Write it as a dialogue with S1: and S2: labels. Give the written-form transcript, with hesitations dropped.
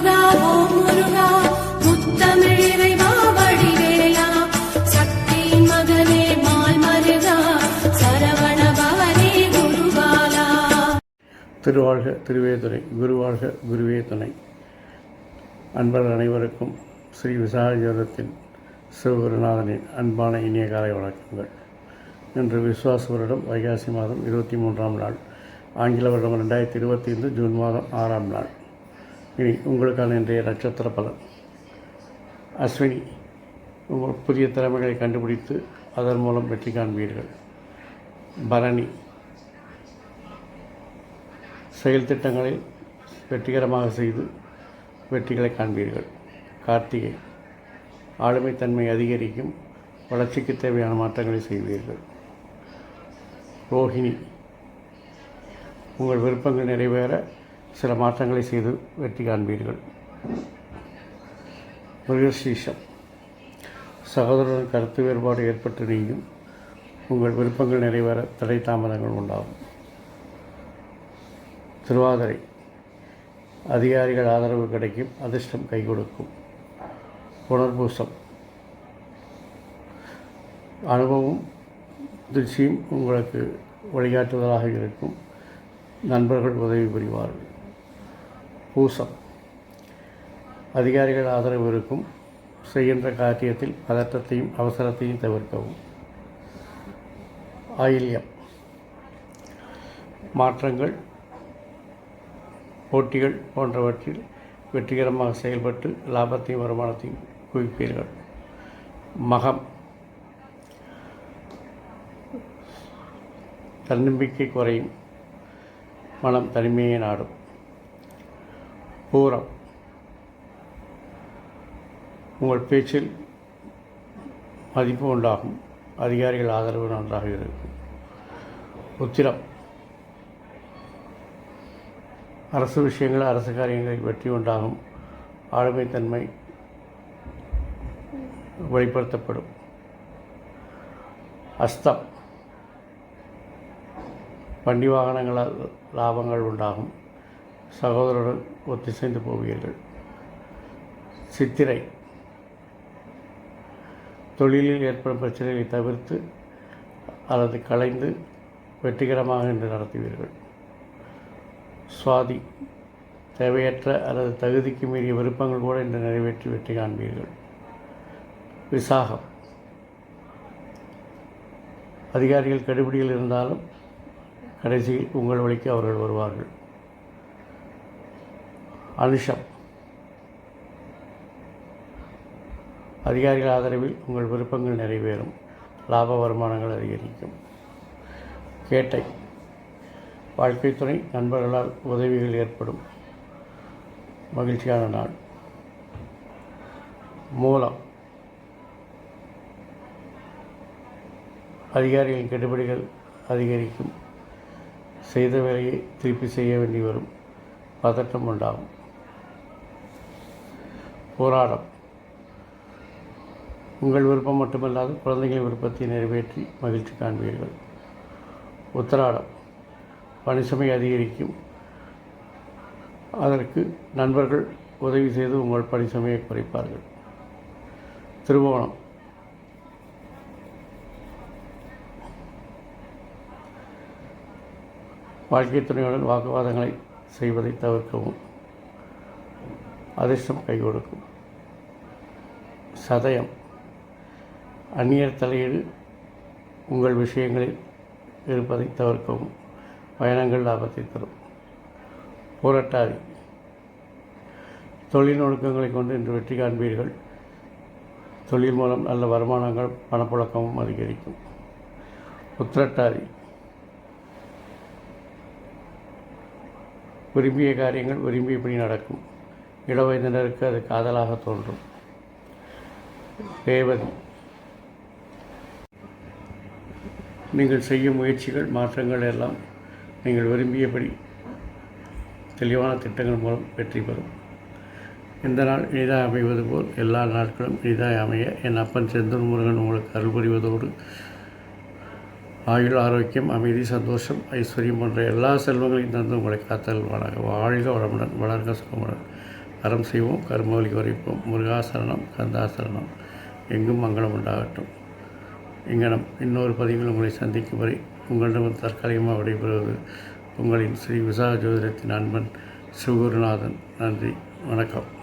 S1: முருகா ஓம் முருகா முத்தமிழிறைவா வடிவேலா சக்தியின் மகனே மால் மருகா சரவண பவனே குருபாலா.
S2: திருவாழ்க திருவே துணை, குருவாழ்க குருவே துணை. அன்பர்கள் அனைவருக்கும் ஸ்ரீ விசாகஜோதத்தின் சிவகுருநாதனின் அன்பான இனிய காலை வணக்கங்கள். இன்று விஸ்வாச வருடம் வைகாசி மாதம் 23ஆம் நாள், ஆங்கில வருடம் 2025 ஜூன் மாதம் 6ஆம் நாள். இனி உங்களுக்கான இன்றைய நட்சத்திர பலன். அஸ்வினி, உங்கள் புதிய திறமைகளை கண்டுபிடித்து அதன் மூலம் வெற்றி காண்பீர்கள். பரணி, செயல் திட்டங்களை வெற்றிகரமாக செய்து வெற்றிகளை காண்பீர்கள். கார்த்திகை, ஆளுமைத்தன்மை அதிகரிக்கும், வளர்ச்சிக்கு தேவையான மாற்றங்களை செய்வீர்கள். ரோஹிணி, உங்கள் விருப்பங்கள் நிறைவேற சில மாற்றங்களை செய்து வெற்றி காண்பீர்கள். மிருகசீரிஷம், சகோதரர்கள் கருத்து வேறுபாடு ஏற்பட்டு நீங்கும், உங்கள் விருப்பங்கள் நிறைவேற தடை தாமதங்கள் உண்டாகும். திருவாதிரை, அதிகாரிகள் ஆதரவு கிடைக்கும், அதிர்ஷ்டம் கை கொடுக்கும். புனர்பூசம், அனுபவம் திருச்சியும் உங்களுக்கு வழிகாட்டுதலாக இருக்கும், நண்பர்கள் உதவி புரிவார்கள். பூசம், அதிகாரிகள் ஆதரவு இருக்கும், செய்கின்ற காரியத்தில் பதற்றத்தையும் அவசரத்தையும் தவிர்க்கவும். ஆயில்யம், மாற்றங்கள் போட்டிகள் போன்றவற்றில் வெற்றிகரமாக செயல்பட்டு லாபத்தையும் வருமானத்தையும் குவிப்பீர்கள். மகம், தன்னம்பிக்கை குறையும், மனம் தனிமையை நாடும். பூரம், உங்கள் பேச்சில் மதிப்பு உண்டாகும், அதிகாரிகள் ஆதரவு நன்றாக இருக்கும். உத்திரம், அரசு விஷயங்கள் அரசு காரியங்களில் வெற்றி உண்டாகும், ஆளுமைத்தன்மை வெளிப்படுத்தப்படும். அஸ்தம், வண்டி வாகனங்களால் லாபங்கள் உண்டாகும், சகோதரருடன் ஒத்திசைந்து போவீர்கள். சித்திரை, தொழிலில் ஏற்படும் பிரச்சனைகளை தவிர்த்து அல்லது களைந்து வெற்றிகரமாக இன்று நடத்துவீர்கள். சுவாதி, தேவையற்ற அல்லது தகுதிக்கு மீறிய விருப்பங்கள் கூட இன்று நிறைவேற்றி வெற்றி காண்பீர்கள். விசாகம், அதிகாரிகள் கெடுபிடியில் இருந்தாலும் கடைசியில் உங்கள் வழிக்கு அவர்கள் வருவார்கள். அனுஷம், அதிகாரிகள் ஆதரவில் உங்கள் விருப்பங்கள் நிறைவேறும், லாப வருமானங்கள் அதிகரிக்கும். கேட்டை, வாழ்க்கை துணை நண்பர்களால் உதவிகள் ஏற்படும், மகிழ்ச்சியான நாள். மூலம், அதிகாரிகளின் கெடுபிடிகள் அதிகரிக்கும், செய்த வேலையை திருப்பி செய்ய வேண்டி வரும், பதட்டம் உண்டாகும். போராடம், உங்கள் விருப்பம் மட்டுமல்லாது குழந்தைகளின் விருப்பத்தை நிறைவேற்றி மகிழ்ச்சி காண்பீர்கள். உத்திராடம், பணிசுமை அதிகரிக்கும், அதற்கு நண்பர்கள் உதவி செய்து உங்கள் பணிசுமையை குறைப்பார்கள். திருவோணம், வாழ்க்கை துணையுடன் வாக்குவாதங்களை செய்வதை தவிர்க்கவும், அதிர்ஷ்டம் கை கொடுக்கும். சதயம், அந்நியர் தலையீடு உங்கள் விஷயங்களில் இருப்பதை தவிர்க்கவும், பயணங்கள் லாபத்தை தரும். புரட்டாதி, தொழில் நுணுக்கங்களை கொண்டு இன்று வெற்றி காண்பீர்கள், தொழில் மூலம் நல்ல வருமானங்கள் பணப்புழக்கமும் அதிகரிக்கும். உத்திரட்டாதி, விரும்பிய காரியங்கள் விரும்பியபடி நடக்கும், இளவயதினருக்கு அது காதலாக தோன்றும். ரேவதி, நீங்கள் செய்யும் முயற்சிகள் மாற்றங்கள் எல்லாம் நீங்கள் விரும்பியபடி தெளிவான திட்டங்கள் மூலம் வெற்றி பெறும். இந்த நாள் இனிதாக அமைவது போல் எல்லா நாட்களும் இனிதாக அமைய என் அப்பன் செந்தூர் முருகன் உங்களுக்கு அருள் புரிவதோடு ஆயுள், ஆரோக்கியம், அமைதி, சந்தோஷம், ஐஸ்வர்யம் போன்ற எல்லா செல்வங்களையும் தந்து உங்களை காத்தல்வானாக. வாழ்க வளமுடன், வளர்க சுகமுடன். அறம் செய்வோம், கர்மவழி குறைப்போம். முருகாசரணம், கந்தாசரணம். எங்கும் மங்களம் உண்டாகட்டும். இங்கனம் இன்னொரு பதிவில் உங்களை சந்திக்கும் வரை உங்களிடம் தற்காலிகமாக விடைபெறுவது உங்களின் ஸ்ரீ விசாக ஜோதிடத்தின் அன்பன் சிவகுருநாதன். நன்றி, வணக்கம்.